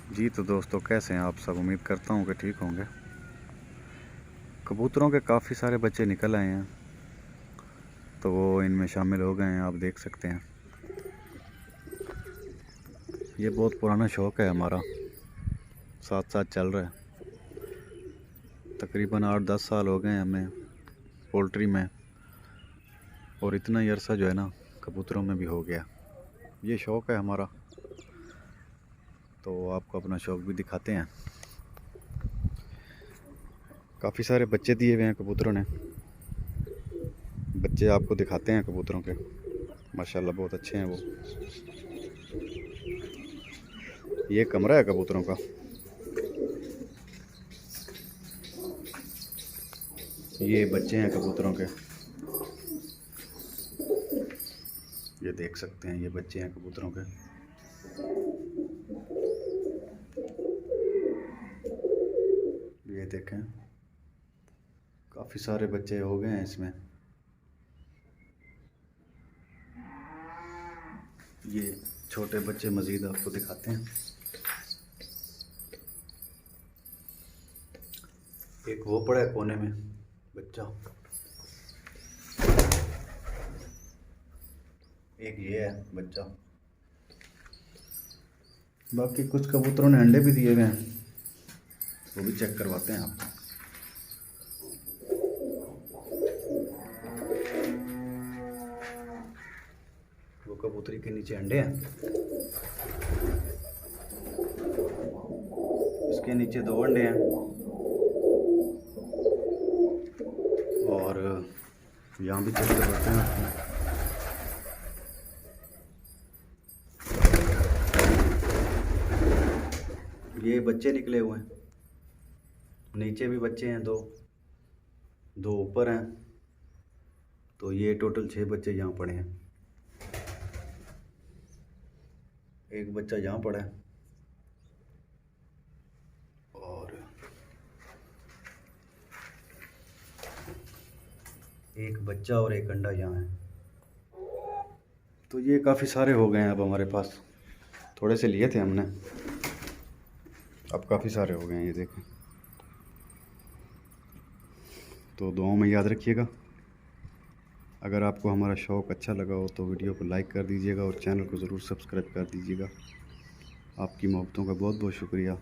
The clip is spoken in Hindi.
जी तो दोस्तों, कैसे हैं आप सब। उम्मीद करता हूँ कि ठीक होंगे। कबूतरों के काफ़ी सारे बच्चे निकल आए हैं, तो वो इनमें शामिल हो गए हैं। आप देख सकते हैं, ये बहुत पुराना शौक़ है हमारा, साथ साथ चल रहा है। तकरीबन 8-10 साल हो गए हैं हमें पोल्ट्री में, और इतना ही अरसा जो है ना कबूतरों में भी हो गया। ये शौक़ है हमारा, तो आपको अपना शौक़ भी दिखाते हैं। काफ़ी सारे बच्चे दिए हुए हैं कबूतरों ने। बच्चे आपको दिखाते हैं कबूतरों के, माशाल्लाह बहुत अच्छे हैं वो। ये कमरा है कबूतरों का। ये बच्चे हैं कबूतरों के, ये देख सकते हैं, ये बच्चे हैं कबूतरों के। ये देखें, काफ़ी सारे बच्चे हो गए हैं इसमें। ये छोटे बच्चे मज़ीद आपको दिखाते हैं। एक वो पड़ा है कोने में बच्चा, एक ये है बच्चा। बाकी कुछ कबूतरों ने अंडे भी दिए हुए हैं, वो भी चेक करवाते हैं आपको। वो कबूतरी के नीचे अंडे हैं, इसके नीचे 2 अंडे हैं, और यहाँ भी चेक करवाते हैं आपको। ये बच्चे निकले हुए हैं, नीचे भी बच्चे हैं, 2 ऊपर हैं, तो ये टोटल 6 बच्चे यहाँ पड़े हैं। एक बच्चा यहाँ पड़ा है, और एक बच्चा और एक अंडा यहाँ है। तो ये काफ़ी सारे हो गए हैं अब हमारे पास। थोड़े से लिए थे हमने, अब काफ़ी सारे हो गए हैं, ये देखें। तो दुआओं में याद रखिएगा। अगर आपको हमारा शौक़ अच्छा लगा हो तो वीडियो को लाइक कर दीजिएगा और चैनल को ज़रूर सब्सक्राइब कर दीजिएगा। आपकी मोहब्बतों का बहुत बहुत शुक्रिया।